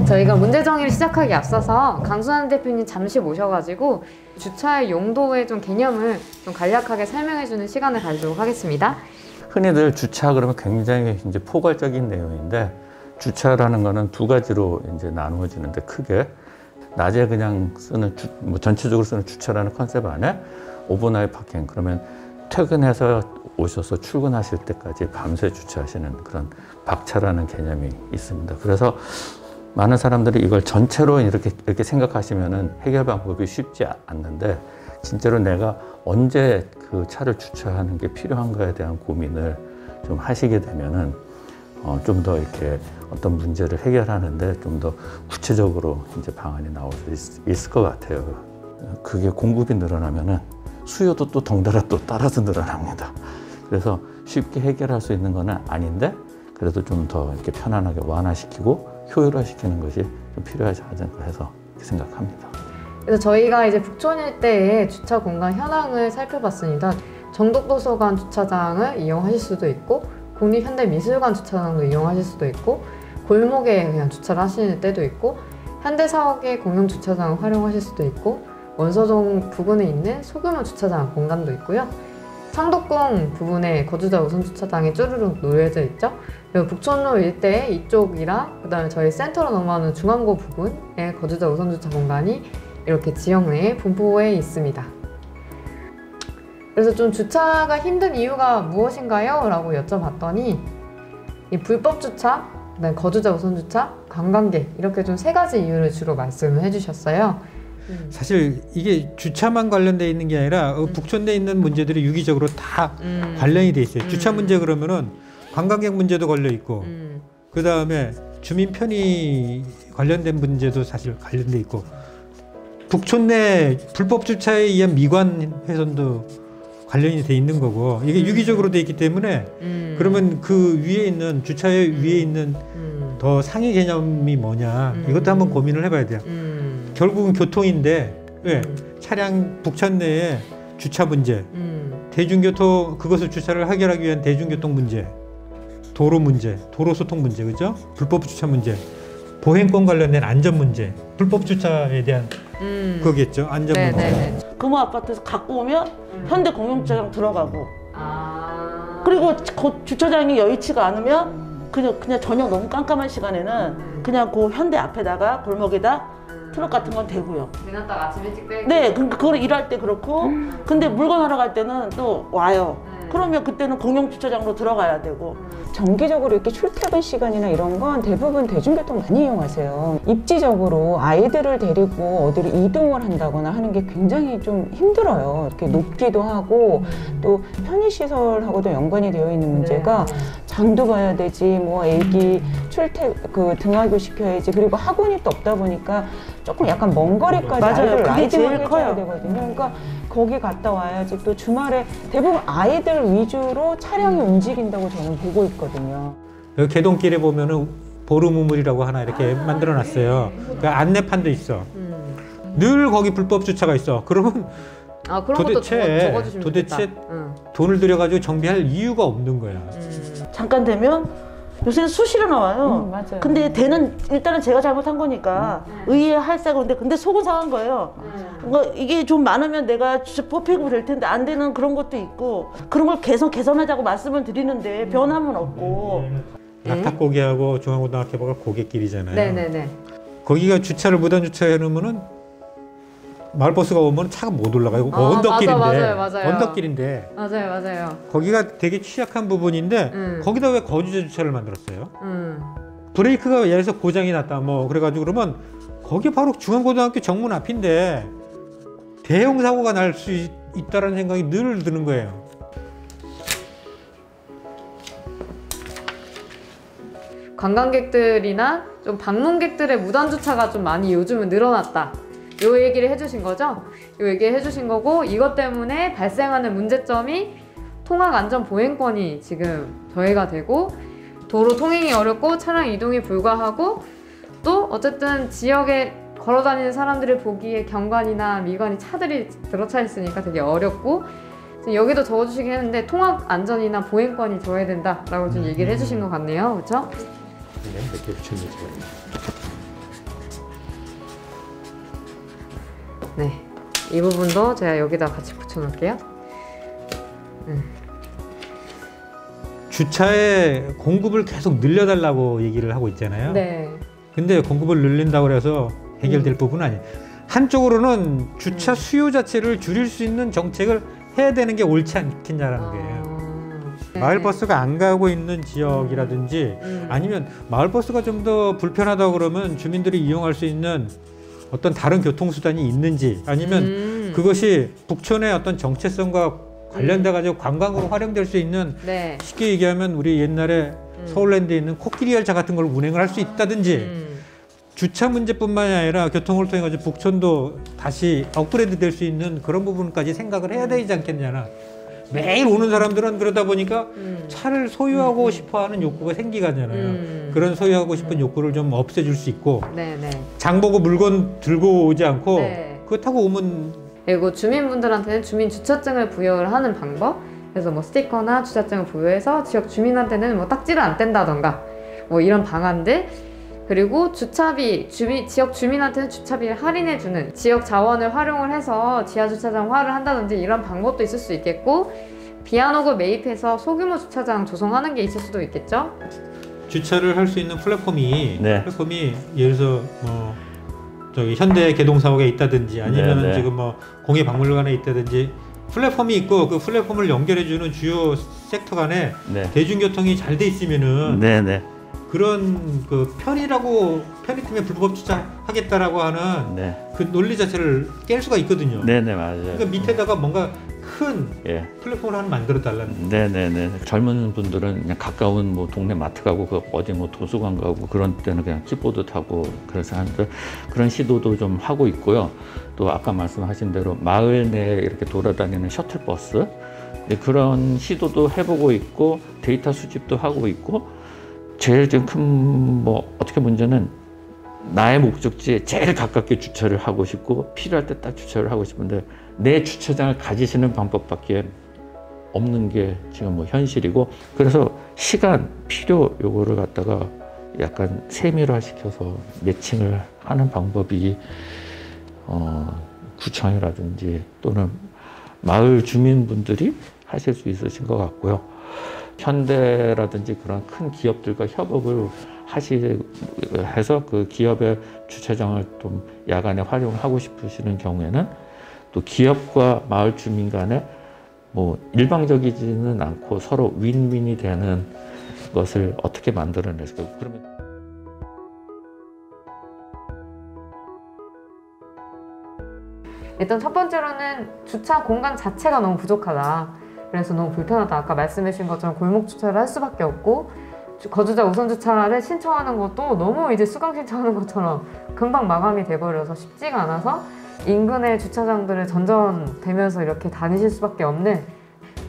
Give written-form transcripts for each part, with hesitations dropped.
저희가 문제 정의를 시작하기 앞서서 강순환 대표님 잠시 모셔가지고 주차의 용도의 좀 개념을 좀 간략하게 설명해주는 시간을 가지도록 하겠습니다. 흔히들 주차 그러면 굉장히 이제 포괄적인 내용인데, 주차라는 거는 두 가지로 이제 나누어지는데, 크게 낮에 그냥 쓰는 전체적으로 쓰는 주차라는 컨셉 안에 오버나잇 파킹, 그러면 퇴근해서 오셔서 출근하실 때까지 밤새 주차하시는 그런 박차라는 개념이 있습니다. 그래서 많은 사람들이 이걸 전체로 이렇게 생각하시면은 해결 방법이 쉽지 않는데, 진짜로 내가 언제 그 차를 주차하는 게 필요한가에 대한 고민을 좀 하시게 되면은 좀 더 이렇게 어떤 문제를 해결하는데 좀 더 구체적으로 이제 방안이 나올 수 있을 것 같아요. 그게 공급이 늘어나면은 수요도 또 덩달아 또 따라서 늘어납니다. 그래서 쉽게 해결할 수 있는 건 아닌데, 그래도 좀 더 이렇게 편안하게 완화시키고 효율화시키는 것이 좀 필요하지 않을까 해서 생각합니다. 그래서 저희가 이제 북촌 일대의 주차 공간 현황을 살펴봤습니다. 정독도서관 주차장을 이용하실 수도 있고, 국립현대미술관 주차장도 이용하실 수도 있고, 골목에 그냥 주차를 하시는 때도 있고, 현대사옥의 공용 주차장을 활용하실 수도 있고, 원서동 부근에 있는 소규모 주차장 공간도 있고요. 창덕궁 부분에 거주자 우선 주차장이 쭈르륵 놓여져 있죠. 그리고 북촌로 일대 이쪽이랑 그다음에 저희 센터로 넘어가는 중앙고 부근에 거주자 우선 주차 공간이 이렇게 지역 내에 분포해 있습니다. 그래서 좀 주차가 힘든 이유가 무엇인가요? 라고 여쭤봤더니 이 불법 주차, 그다음에 거주자 우선 주차, 관광객 이렇게 좀 세 가지 이유를 주로 말씀을 해주셨어요. 사실 이게 주차만 관련돼 있는 게 아니라 북촌에 있는 문제들이 유기적으로 다 관련이 돼 있어요. 주차 문제 그러면은 관광객 문제도 걸려 있고, 그 다음에 주민 편의 관련된 문제도 사실 관련돼 있고, 북촌 내 불법 주차에 의한 미관 훼손도 관련이 돼 있는 거고, 이게 유기적으로 돼 있기 때문에 그러면 그 위에 있는 주차의 위에 있는 더 상위 개념이 뭐냐, 이것도 한번 고민을 해봐야 돼요. 결국은 교통인데, 왜 차량 북촌 내에 주차 문제, 대중교통 그것을 주차를 해결하기 위한 대중교통 문제, 도로 문제, 도로 소통 문제, 그죠? 불법 주차 문제, 보행권 관련된 안전 문제, 불법 주차에 대한 그거겠죠, 안전 문제. 금호 아파트에서 갖고 오면 현대 공용주차장 들어가고, 그리고 주차장이 여의치가 않으면 그냥 저녁 너무 깜깜한 시간에는 그냥 그 현대 앞에다가 골목에다 트럭 같은 건 대고요. 내놨다가 아침 일찍 빼고. 네, 그걸 일할 때 그렇고, 근데 물건 하러 갈 때는 또 와요. 그러면 그때는 공용 주차장으로 들어가야 되고. 정기적으로 이렇게 출퇴근 시간이나 이런 건 대부분 대중교통 많이 이용하세요. 입지적으로 아이들을 데리고 어디를 이동을 한다거나 하는 게 굉장히 좀 힘들어요. 이렇게 높기도 하고, 또 편의시설하고도 연관이 되어 있는 문제가 장도 봐야 되지, 뭐 애기 등하교 시켜야지, 그리고 학원이 또 없다 보니까 조금 약간 먼 거리까지 아이들 라이딩을 해줘야 되거든요. 그러니까 거기 갔다 와야지. 또 주말에 대부분 아이들 위주로 차량이 움직인다고 저는 보고 있거든요. 여기 개동길에 보면은 보름우물이라고 하나 이렇게 만들어 놨어요. 그러니까 안내판도 있어. 늘 거기 불법 주차가 있어. 그러면 그런 도대체 좋겠다. 돈을 들여가지고 정비할 이유가 없는 거야. 잠깐 되면 요새는 수시로 나와요. 맞아요. 근데 일단은 제가 잘못한 거니까 의에 할사고, 근데 속은 상한 거예요. 이게 좀 많으면 내가 뽑히고 될 텐데 안 되는 그런 것도 있고, 그런 걸 개선하자고 말씀을 드리는데 변함은 없고. 낙타고개하고 중앙고등학교가 고갯길이잖아요. 네네네. 거기가 주차를 무단 주차해 놓으면은 마을버스가 오면 차가 못 올라가요. 언덕길인데. 맞아요. 언덕길인데. 맞아요. 거기가 되게 취약한 부분인데 거기다 왜 거주자 주차를 만들었어요? 브레이크가 예를 들어서 고장이 났다 뭐 그래가지고 그러면 거기 바로 중앙고등학교 정문 앞인데 대형 사고가 날 수 있다는 생각이 늘 드는 거예요. 관광객들이나 좀 방문객들의 무단 주차가 좀 많이 요즘은 늘어났다. 요 얘기를 해주신 거죠? 요 얘기 해주신 거고, 이것 때문에 발생하는 문제점이 통학 안전 보행권이 지금 저해가 되고, 도로 통행이 어렵고 차량 이동이 불가하고, 또 어쨌든 지역에 걸어다니는 사람들을 보기에 경관이나 미관이 차들이 들어차 있으니까 되게 어렵고, 지금 여기도 적어주시긴 했는데 통학 안전이나 보행권이 저해된다라고 좀 얘기를 해주신 것 같네요, 그렇죠? 몇 개 붙였는지. 네, 이 부분도 제가 여기다 같이 붙여놓을게요. 주차의 공급을 계속 늘려달라고 얘기를 하고 있잖아요. 네. 근데 공급을 늘린다고 해서 해결될 부분은 아니에요. 한쪽으로는 주차 수요 자체를 줄일 수 있는 정책을 해야 되는 게 옳지 않겠냐라는 거예요. 네. 마을버스가 안 가고 있는 지역이라든지 아니면 마을버스가 좀 더 불편하다고 그러면 주민들이 이용할 수 있는 어떤 다른 교통수단이 있는지 아니면 그것이 북촌의 어떤 정체성과 관련돼 가지고 관광으로 활용될 수 있는 네. 쉽게 얘기하면 우리 옛날에 서울랜드에 있는 코끼리 열차 같은 걸 운행을 할 수 있다든지 주차 문제뿐만이 아니라 교통을 통해 가지고 북촌도 다시 업그레이드 될 수 있는 그런 부분까지 생각을 해야 되지 않겠냐나. 매일 오는 사람들은 그러다 보니까 차를 소유하고 싶어하는 욕구가 생기잖아요. 그런 소유하고 싶은 욕구를 좀 없애줄 수 있고 네네. 장 보고 물건 들고 오지 않고 네. 그거 타고 오면 그리고 주민분들한테는 주민 주차증을 부여를 하는 방법, 그래서 뭐 스티커나 주차증을 부여해서 지역 주민한테는 뭐 딱지를 안 뗀다던가 뭐 이런 방안들, 그리고 주차비, 지역 주민한테는 주차비를 할인해주는 지역 자원을 활용을 해서 지하주차장화를 한다든지 이런 방법도 있을 수 있겠고, 비아노그 매입해서 소규모 주차장 조성하는 게 있을 수도 있겠죠. 주차를 할 수 있는 플랫폼이 네. 예를 들어서 저기 현대 개동 사옥에 있다든지 아니면 네, 네. 지금 뭐 공예박물관에 있다든지 플랫폼이 있고 그 플랫폼을 연결해주는 주요 섹터 간에 네. 대중교통이 잘 돼 있으면은 네네. 그런 그 편의팀에 불법 주차하겠다라고 하는 네. 그 논리 자체를 깰 수가 있거든요. 네네, 맞아요. 그러니까 밑에다가 뭔가 큰 예. 플랫폼을 하나 만들어 달라는. 네네네. 젊은 분들은 그냥 가까운 뭐 동네 마트 가고 그 어디 뭐 도서관 가고 그런 때는 그냥 킥보드 타고 그래서 하는데 그런 시도도 좀 하고 있고요. 또 아까 말씀하신 대로 마을 내에 이렇게 돌아다니는 셔틀버스 그런 시도도 해보고 있고 데이터 수집도 하고 있고 제일 좀 큰 뭐 어떻게 문제는 나의 목적지에 제일 가깝게 주차를 하고 싶고 필요할 때 딱 주차를 하고 싶은데 내 주차장을 가지시는 방법밖에 없는 게 지금 뭐 현실이고, 그래서 시간, 필요 요거를 갖다가 약간 세밀화 시켜서 매칭을 하는 방법이 구청이라든지 또는 마을 주민분들이 하실 수 있으신 것 같고요. 현대라든지 그런 큰 기업들과 협업을 해서 그 기업의 주차장을 좀 야간에 활용하고 싶으시는 경우에는 또 기업과 마을 주민 간에 뭐 일방적이지는 않고 서로 윈윈이 되는 것을 어떻게 만들어낼까. 그러면 일단 첫 번째로는 주차 공간 자체가 너무 부족하다. 그래서 너무 불편하다. 아까 말씀해 주신 것처럼 골목 주차를 할 수밖에 없고, 거주자 우선 주차를 신청하는 것도 너무 이제 수강 신청하는 것처럼 금방 마감이 돼버려서 쉽지가 않아서 인근의 주차장들을 전전되면서 이렇게 다니실 수밖에 없는,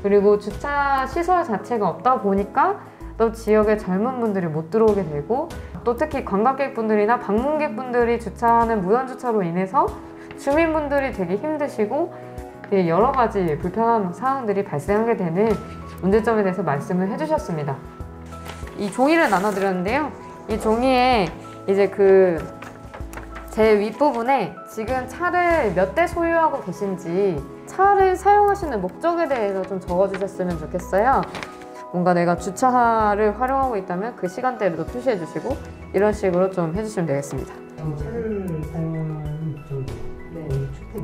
그리고 주차 시설 자체가 없다 보니까 또 지역의 젊은 분들이 못 들어오게 되고, 또 특히 관광객분들이나 방문객분들이 주차하는 무단주차로 인해서 주민분들이 되게 힘드시고 여러 가지 불편한 상황들이 발생하게 되는 문제점에 대해서 말씀을 해주셨습니다. 이 종이를 나눠드렸는데요. 이 종이에 이제 제 윗부분에 지금 차를 몇 대 소유하고 계신지, 차를 사용하시는 목적에 대해서 좀 적어주셨으면 좋겠어요. 뭔가 내가 주차를 활용하고 있다면 그 시간대를 표시해 주시고 이런 식으로 좀 해주시면 되겠습니다. 차를 사용하는 목적이 주택 주택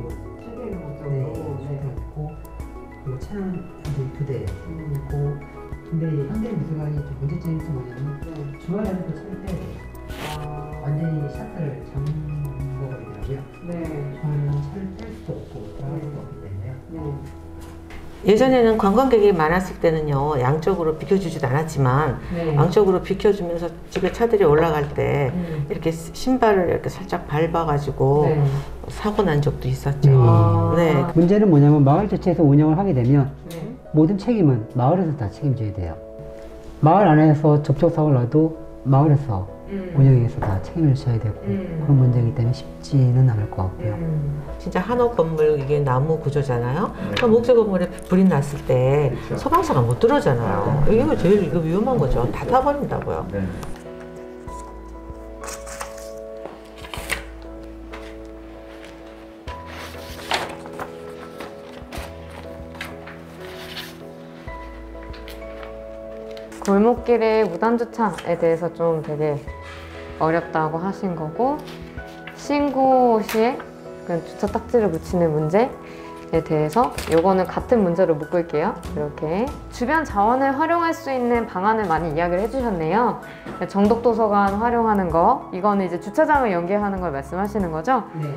있고, 그리고 차는 한 2대 있고, 근데 현대미술관이 좀 문제점이 뭐냐면 주말에는 그 차를 빼야 돼요. 완전히 샷을 잠궈버리더라고요. 주말에는 차를 뺄 수도 없고 들어갈 수도 없기 때문에요. 예전에는 관광객이 많았을 때는요, 양쪽으로 비켜주지도 않았지만 양쪽으로 비켜주면서 집에 차들이 올라갈 때 이렇게 신발을 이렇게 살짝 밟아가지고 사고 난 적도 있었죠. 네. 문제는 뭐냐면 마을 자체에서 운영을 하게 되면 모든 책임은 마을에서 다 책임져야 돼요. 마을 안에서 접촉사고를 나도 마을에서 운영에서 다 책임을 져야 되고 그런 문제이기 때문에 쉽지는 않을 것 같고요. 진짜 한옥 건물, 이게 나무 구조잖아요. 그 목재 건물에 불이 났을 때 소방차가 못 들어오잖아요. 이거 제일 위험한 거죠. 다 타버린다고요. 골목길의 무단주차에 대해서 좀 되게 어렵다고 하신 거고, 신고 시에 그 주차 딱지를 붙이는 문제에 대해서 요거는 같은 문제로 묶을게요. 이렇게 주변 자원을 활용할 수 있는 방안을 많이 이야기를 해주셨네요. 정독도서관 활용하는 거, 이거는 이제 주차장을 연계하는 걸 말씀하시는 거죠? 네.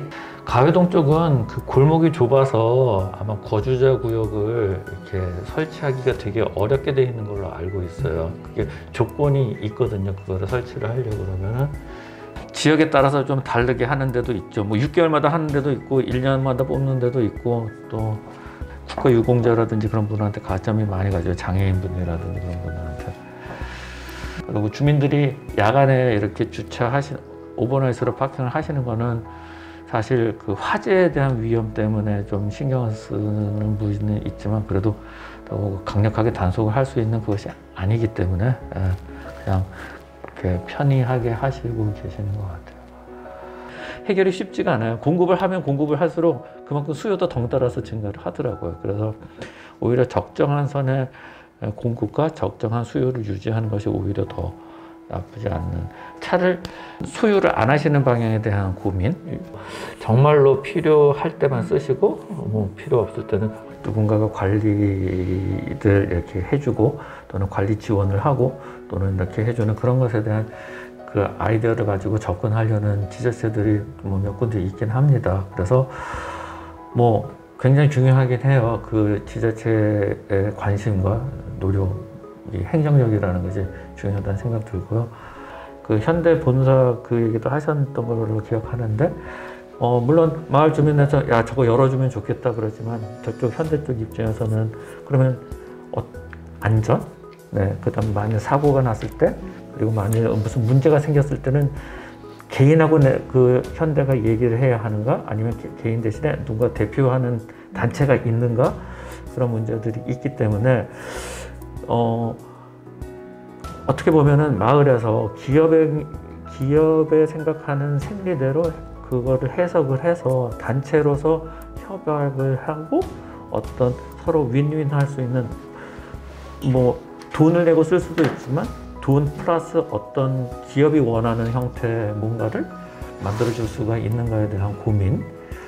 가회동 쪽은 그 골목이 좁아서 아마 거주자 구역을 이렇게 설치하기가 되게 어렵게 돼 있는 걸로 알고 있어요. 그게 조건이 있거든요. 그거를 설치를 하려고 그러면은 지역에 따라서 좀 다르게 하는 데도 있죠. 뭐 6개월마다 하는 데도 있고 1년마다 뽑는 데도 있고, 또 국가 유공자라든지 그런 분한테 가점이 많이 가죠. 장애인분이라든지 그런 분들한테. 그리고 주민들이 야간에 이렇게 오버나이트로 파킹을 하시는 거는 사실 그 화재에 대한 위험 때문에 좀 신경을 쓰는 부분은 있지만, 그래도 더 강력하게 단속을 할 수 있는 그것이 아니기 때문에 그냥 이렇게 편리하게 하시고 계시는 것 같아요. 해결이 쉽지가 않아요. 공급을 하면 공급을 할수록 그만큼 수요도 덩달아서 증가를 하더라고요. 그래서 오히려 적정한 선의 공급과 적정한 수요를 유지하는 것이 오히려 더 나쁘지 않는, 차를 소유를 안 하시는 방향에 대한 고민, 정말로 필요할 때만 쓰시고 뭐 필요 없을 때는 누군가가 관리를 이렇게 해주고 또는 관리 지원을 하고 또는 이렇게 해주는 그런 것에 대한 그 아이디어를 가지고 접근하려는 지자체들이 뭐 몇 군데 있긴 합니다. 그래서 뭐 굉장히 중요하긴 해요. 그 지자체의 관심과 노력, 이 행정력이라는 것이 중요하다는 생각 들고요. 그 현대 본사 그 얘기도 하셨던 걸로 기억하는데, 물론 마을 주민에서 야 저거 열어주면 좋겠다 그러지만, 저쪽 현대 쪽 입장에서는 그러면 안전, 네, 그다음 만약 사고가 났을 때, 그리고 만약 무슨 문제가 생겼을 때는 개인하고 그 현대가 얘기를 해야 하는가, 아니면 개인 대신에 누가 대표하는 단체가 있는가, 그런 문제들이 있기 때문에 어떻게 보면은 마을에서 기업에 생각하는 생리대로 그거를 해석을 해서 단체로서 협약을 하고 어떤 서로 윈윈 할 수 있는, 뭐 돈을 내고 쓸 수도 있지만 돈 플러스 어떤 기업이 원하는 형태의 뭔가를 만들어줄 수가 있는가에 대한 고민.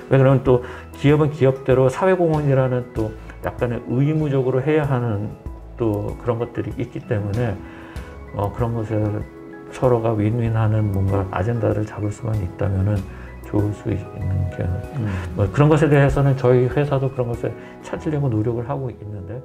왜 그러면 또 기업은 기업대로 사회공헌이라는 또 약간의 의무적으로 해야 하는 또 그런 것들이 있기 때문에 그런 것에 서로가 윈윈하는 뭔가 아젠다를 잡을 수만 있다면은 좋을 수 있는 게 뭐 그런 것에 대해서는 저희 회사도 그런 것을 찾으려고 노력을 하고 있는데.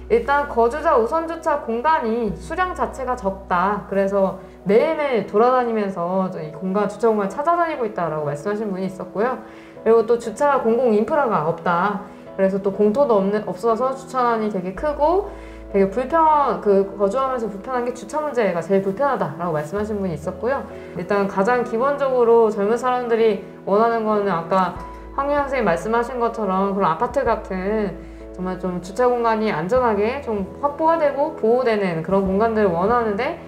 일단 거주자 우선주차 공간이 수량 자체가 적다. 그래서 매일매일 돌아다니면서 이 주차 공간을 찾아다니고 있다라고 말씀하신 분이 있었고요. 그리고 또 주차 공공 인프라가 없다. 그래서 또 공터도 없어서 주차난이 되게 크고 되게 거주하면서 불편한 게 주차 문제가 제일 불편하다라고 말씀하신 분이 있었고요. 일단 가장 기본적으로 젊은 사람들이 원하는 거는 아까 황유영 선생님 말씀하신 것처럼 그런 아파트 같은 정말 좀 주차 공간이 안전하게 좀 확보가 되고 보호되는 그런 공간들을 원하는데,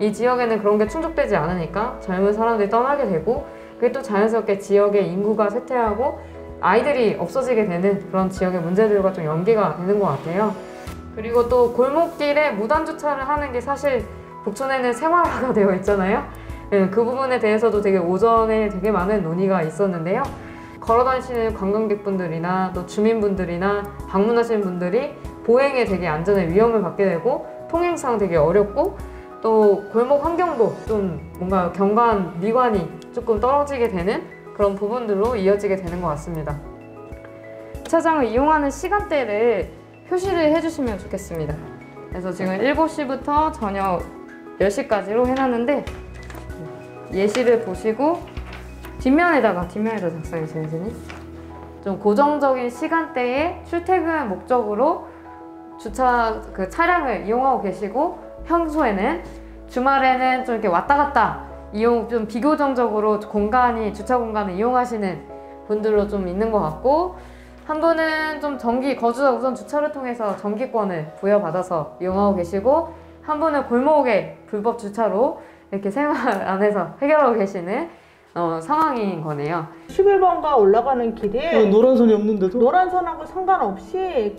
이 지역에는 그런 게 충족되지 않으니까 젊은 사람들이 떠나게 되고, 그게 또 자연스럽게 지역의 인구가 쇠퇴하고 아이들이 없어지게 되는 그런 지역의 문제들과 좀 연계가 되는 것 같아요. 그리고 또 골목길에 무단 주차를 하는 게 사실 북촌에는 생활화가 되어 있잖아요. 그 부분에 대해서도 되게 오전에 되게 많은 논의가 있었는데요. 걸어다니시는 관광객분들이나 또 주민분들이나 방문하시는 분들이 보행에 되게 안전에 위험을 받게 되고 통행상 되게 어렵고, 또 골목 환경도 좀 뭔가 경관, 미관이 조금 떨어지게 되는 그런 부분들로 이어지게 되는 것 같습니다. 주차장을 이용하는 시간대를 표시를 해주시면 좋겠습니다. 그래서 지금 7시부터 저녁 10시까지로 해놨는데, 예시를 보시고 뒷면에다가 작성해 주세요, 선생님. 좀 고정적인 시간대에 출퇴근 목적으로 차량을 이용하고 계시고, 평소에는 주말에는 좀 이렇게 왔다 갔다 좀 비교정적으로 주차 공간을 이용하시는 분들로 좀 있는 것 같고, 한 분은 좀 거주자 우선 주차를 통해서 정기권을 부여받아서 이용하고 계시고, 한 분은 골목에 불법 주차로 이렇게 생활 안에서 해결하고 계시는 상황인 거네요. 11번가 올라가는 길에 노란 선이 없는데도? 노란 선하고 상관없이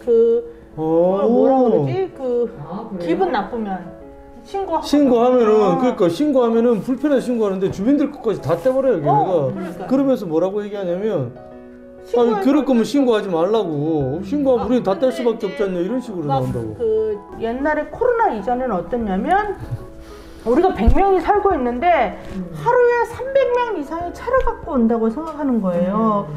뭐라 그러지? 기분 나쁘면 신고하면은 그러니까 신고하면은 불편해서 신고하는데 주민들 것까지 다 떼버려요. 걔네가. 그러면서 뭐라고 얘기하냐면 그럴 거면 신고하지 말라고. 신고하면 우리는 다 뗄 수밖에 없지 않냐 이런 식으로 나온다고. 옛날에 코로나 이전에는 어땠냐면 우리가 100명이 살고 있는데 하루에 300명 이상이 차를 갖고 온다고 생각하는 거예요.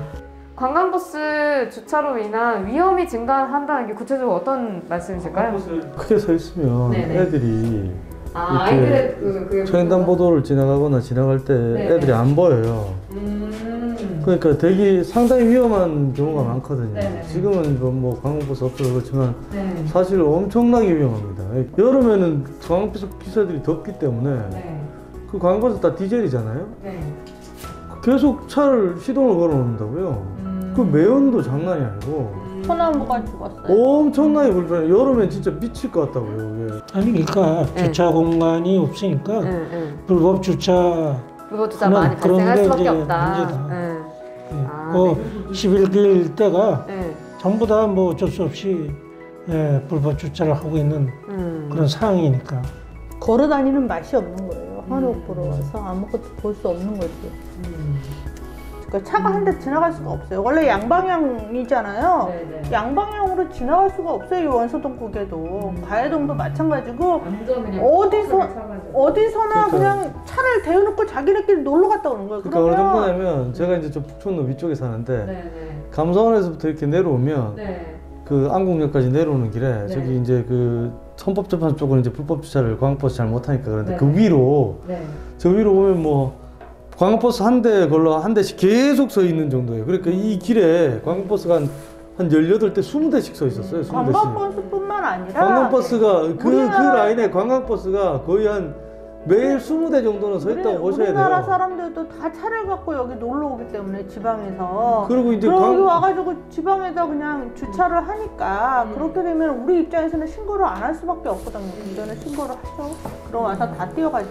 관광버스 주차로 인한 위험이 증가한다는 게 구체적으로 어떤 말씀이실까요? 크게 서 있으면 네네. 애들이 아이들의 그 횡단보도를 지나가거나 지나갈 때 애들이 안 보여요. 그러니까 되게 상당히 위험한 경우가 많거든요. 네네. 지금은 뭐 관광버스 없어서 그렇지만 사실 엄청나게 위험합니다. 여름에는 관광버스 기사들이 덥기 때문에 그 관광버스 다 디젤이잖아요. 계속 차를 시동을 걸어 놓는다고요. 그 매연도 장난이 아니고 소나무가 죽었어요. 엄청나게 불편해. 여름엔 진짜 미칠 것 같다고요. 그게. 아니 그러니까 주차 공간이 없으니까 불법 주차 많이 발생할 수밖에 없다. 문제다. 그 11길 때가 전부 다 뭐 어쩔 수 없이 불법 주차를 하고 있는 그런 상황이니까 걸어 다니는 맛이 없는 거예요. 한옥 보러 와서 아무것도 볼 수 없는 거지. 그러니까 차가 한 대 지나갈 수가 없어요. 원래 양방향이잖아요. 양방향으로 지나갈 수가 없어요. 이 원서동국에도 가해동도 마찬가지고 어디서나 그냥 차를 대여놓고 자기네끼리 놀러 갔다 오는 거예요. 그러니까 어느 정도냐면 제가 이제 저 북촌로 위쪽에 사는데 감사원에서부터 이렇게 내려오면 그 안국역까지 내려오는 길에 저기 이제 그 헌법재판소 쪽은 이제 불법 주차를 관광버스 잘 못하니까 그런데 그 위로 저 위로 오면 뭐 관광버스 한 대 걸러 한 대씩 계속 서 있는 정도예요. 그러니까 이 길에 관광버스가 한 18대, 20대씩 서 있었어요. 20대씩. 관광버스뿐만 아니라 관광버스가 그 라인에 관광버스가 거의 한 매일 20대 정도는 서 있다고 보셔야 돼요. 우리나라 사람들도 다 차를 갖고 여기 놀러 오기 때문에 지방에서 그리고 이제 여기 와가지고 지방에다 그냥 주차를 하니까 그렇게 되면 우리 입장에서는 신고를 안 할 수밖에 없거든요. 이전에 신고를 하죠. 그럼 와서 다 뛰어가지.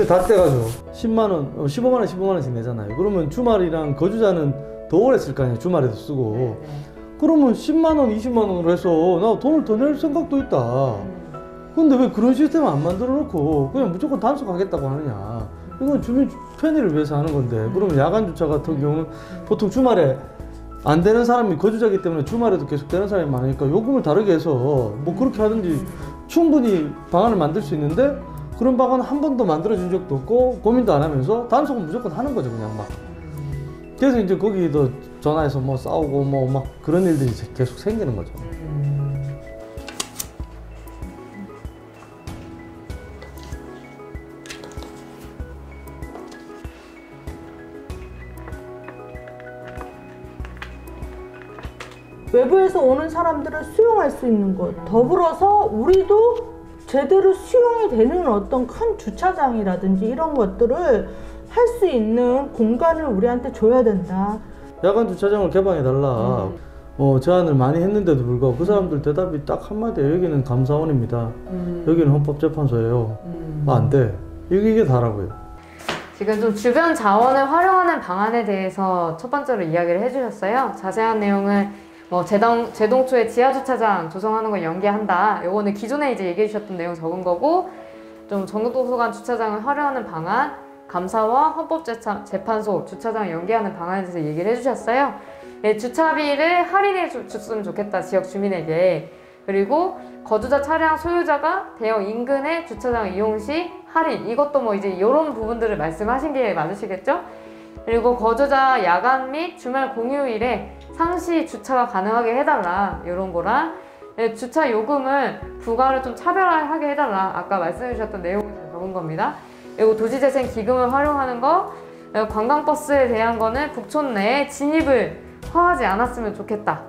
다 떼가죠. 10만 원, 15만 원, 15만 원씩 내잖아요. 그러면 주말이랑 거주자는 더 오래 쓸 거 아니에요. 주말에도 쓰고. 그러면 10만 원, 20만 원으로 해서 나 돈을 더 낼 생각도 있다. 근데 왜 그런 시스템을 안 만들어 놓고 그냥 무조건 단속하겠다고 하느냐. 이건 주민 편의를 위해서 하는 건데. 그러면 야간 주차 같은 경우는 보통 주말에 안 되는 사람이 거주자이기 때문에 주말에도 계속 되는 사람이 많으니까 요금을 다르게 해서 뭐 그렇게 하든지 충분히 방안을 만들 수 있는데 그런 방안은 한 번도 만들어준 적도 없고 고민도 안 하면서 단속은 무조건 하는 거죠. 그냥 막. 그래서 이제 거기도 전화해서 뭐 싸우고 뭐 막 그런 일들이 계속 생기는 거죠. 외부에서 오는 사람들을 수용할 수 있는 곳, 더불어서 우리도 제대로 수용이 되는 어떤 큰 주차장이라든지 이런 것들을 할 수 있는 공간을 우리한테 줘야 된다. 야간 주차장을 개방해달라. 제안을 많이 했는데도 불구하고 그 사람들 대답이 딱 한마디예요. 여기는 감사원입니다. 여기는 헌법재판소예요. 안 돼. 이게 다라고요. 지금 좀 주변 자원을 활용하는 방안에 대해서 첫 번째로 이야기를 해주셨어요. 자세한 내용은 뭐 재동초에 지하주차장 조성하는 걸 연계한다. 요거는 기존에 이제 얘기해 주셨던 내용 적은 거고, 좀 전국도서관 주차장을 활용하는 방안, 감사와 헌법재판소 주차장을 연계하는 방안에 대해서 얘기를 해주셨어요. 네, 주차비를 할인해 줬으면 좋겠다, 지역 주민에게. 그리고 거주자 차량 소유자가 대형 인근의 주차장 이용 시 할인, 이것도 뭐 이제 이런 부분들을 말씀하신 게 맞으시겠죠? 그리고 거주자 야간 및 주말 공휴일에 상시 주차가 가능하게 해달라, 이런 거랑 주차 요금을 부과를 좀 차별화하게 해달라, 아까 말씀해 주셨던 내용을 적은 겁니다. 그리고 도시재생 기금을 활용하는 거, 관광버스에 대한 거는 북촌 내에 진입을 허하지 않았으면 좋겠다.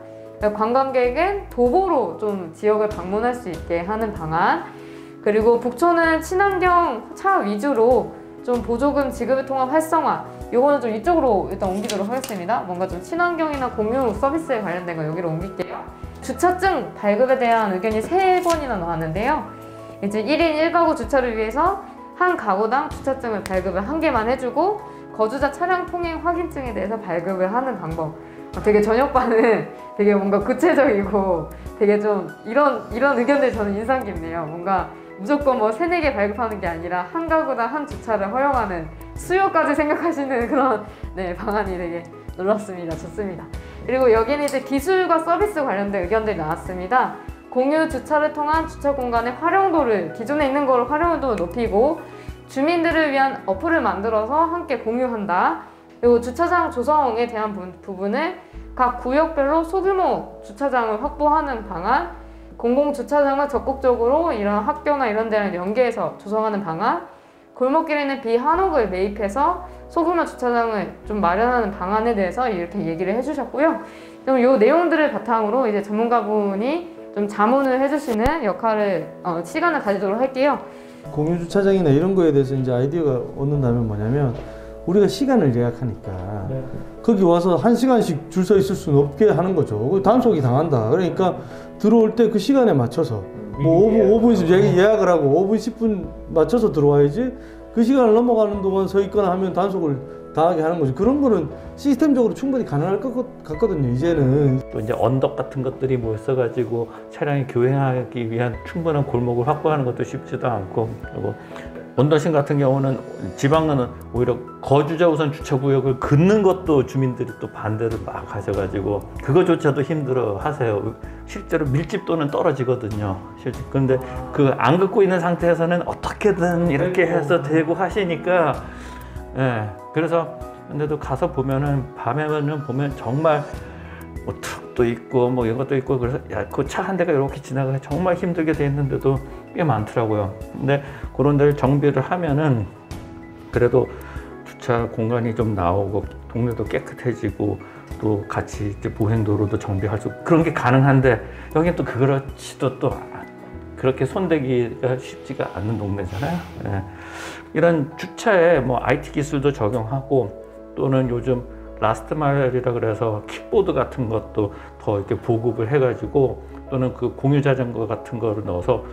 관광객은 도보로 좀 지역을 방문할 수 있게 하는 방안, 그리고 북촌은 친환경 차 위주로 좀 보조금 지급을 통한 활성화, 요거는 좀 이쪽으로 일단 옮기도록 하겠습니다. 뭔가 좀 친환경이나 공유 서비스에 관련된 거 여기로 옮길게요. 주차증 발급에 대한 의견이 3번이나 나왔는데요. 이제 1인 1가구 주차를 위해서 한 가구당 주차증을 발급을 1개만 해주고 거주자 차량 통행 확인증에 대해서 발급을 하는 방법. 되게 저녁반은 되게 뭔가 구체적이고 되게 좀 이런 의견들이 저는 인상 깊네요. 뭔가 무조건 뭐 3, 4개 발급하는 게 아니라 한 가구당 한 주차를 허용하는 수요까지 생각하시는 그런 네, 방안이 되게 놀랍습니다. 좋습니다. 그리고 여기는 이제 기술과 서비스 관련된 의견들이 나왔습니다. 공유 주차를 통한 주차 공간의 활용도를 기존에 있는 거를 활용도를 높이고 주민들을 위한 어플을 만들어서 함께 공유한다. 그리고 주차장 조성에 대한 부분을 각 구역별로 소규모 주차장을 확보하는 방안, 공공주차장을 적극적으로 이런 학교나 이런 데랑 연계해서 조성하는 방안, 골목길에는 비한옥을 매입해서 소규모 주차장을 좀 마련하는 방안에 대해서 이렇게 얘기를 해주셨고요. 그럼 이 내용들을 바탕으로 이제 전문가분이 좀 자문을 해주시는 역할을 시간을 가지도록 할게요. 공유 주차장이나 이런 거에 대해서 이제 아이디어가 얻는다면 뭐냐면 우리가 시간을 예약하니까 거기 와서 1시간씩 줄 서 있을 수는 없게 하는 거죠. 단속이 당한다. 그러니까 들어올 때 그 시간에 맞춰서 뭐 5분 10분 예약을 하고 5분 10분 맞춰서 들어와야지 그 시간을 넘어가는 동안 서 있거나 하면 단속을 당하게 하는 거죠. 그런 거는 시스템적으로 충분히 가능할 것 같거든요. 이제는 또 이제 언덕 같은 것들이 모여가지고 차량이 교행하기 위한 충분한 골목을 확보하는 것도 쉽지도 않고, 그리고 원더신 같은 경우는 지방은 오히려 거주자 우선 주차구역을 긋는 것도 주민들이 또 반대를 막 하셔가지고 그거조차도 힘들어 하세요. 실제로 밀집도는 떨어지거든요. 그런데 그 안 긋고 있는 상태에서는 어떻게든 이렇게 해서 대고 하시니까, 예. 그래서 근데도 가서 보면은 밤에는 보면 정말 뭐 트럭도 있고 뭐 이런 것도 있고, 그래서 야, 그 차 한 대가 이렇게 지나가 정말 힘들게 돼 있는데도 꽤 많더라고요. 근데 그런 데를 정비를 하면은 그래도 주차 공간이 좀 나오고 동네도 깨끗해지고 또 같이 이제 보행도로도 정비할 수, 그런 게 가능한데 여기는 또 그렇지도 또 그렇게 손대기가 쉽지가 않는 동네잖아요. 예. 이런 주차에 뭐 IT 기술도 적용하고 또는 요즘 라스트 마일이라 그래서 킥보드 같은 것도 더 이렇게 보급을 해가지고 또는 그 공유 자전거 같은 거를 넣어서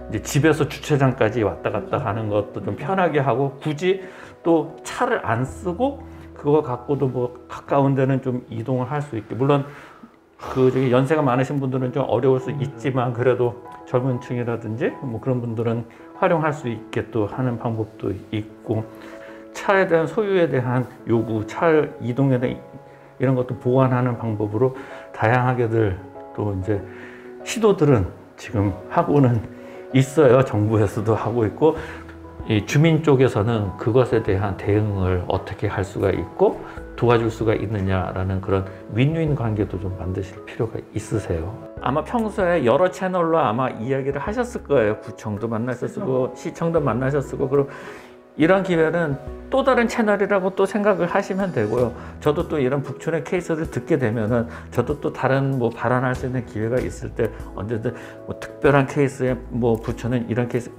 이제 집에서 주차장까지 왔다 갔다 하는 것도 좀 편하게 하고, 굳이 또 차를 안 쓰고 그거 갖고도 뭐 가까운 데는 좀 이동을 할 수 있게, 물론 그 저기 연세가 많으신 분들은 좀 어려울 수 있지만 그래도 젊은 층이라든지 뭐 그런 분들은 활용할 수 있게 또 하는 방법도 있고, 차에 대한 소유에 대한 요구, 차 이동에 대한 이런 것도 보완하는 방법으로 다양하게들 또 이제 시도들은 지금 하고는 있어요. 정부에서도 하고 있고, 이 주민 쪽에서는 그것에 대한 대응을 어떻게 할 수가 있고 도와줄 수가 있느냐라는 그런 윈윈 관계도 좀 만드실 필요가 있으세요. 아마 평소에 여러 채널로 아마 이야기를 하셨을 거예요. 구청도 만나셨고 시청도 만나셨고, 그럼 이런 기회는 또 다른 채널이라고 또 생각을 하시면 되고요. 저도 또 이런 북촌의 케이스를 듣게 되면은 저도 또 다른 뭐 발언할 수 있는 기회가 있을 때 언제든 뭐 특별한 케이스에 뭐 부촌은 이런 케이스,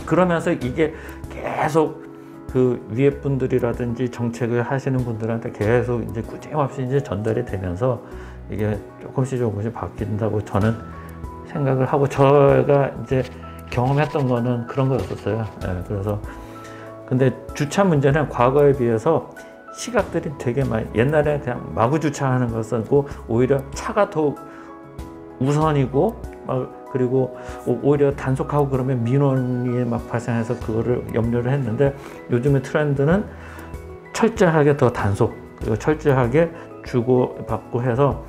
그러면서 이게 계속 그 위에 분들이라든지 정책을 하시는 분들한테 계속 이제 꾸준히 이제 전달이 되면서 이게 조금씩 바뀐다고 저는 생각을 하고, 저가 이제 경험했던 거는 그런 거였었어요. 네, 그래서 근데 주차 문제는 과거에 비해서 시각들이 되게 많이, 옛날에 그냥 마구 주차하는 것이고 오히려 차가 더 우선이고 그리고 오히려 단속하고 그러면 민원이 막 발생해서 그거를 염려를 했는데, 요즘의 트렌드는 철저하게 더 단속, 그리고 철저하게 주고받고 해서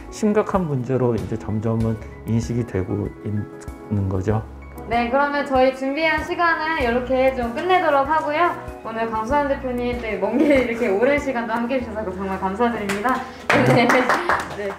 심각한 문제로 이제 점점은 인식이 되고 있는 거죠. 네, 그러면 저희 준비한 시간을 이렇게 좀 끝내도록 하고요. 오늘 강수환 대표님 먼 길 이렇게 오랜 시간도 함께 해주셔서 정말 감사드립니다. 네. 네.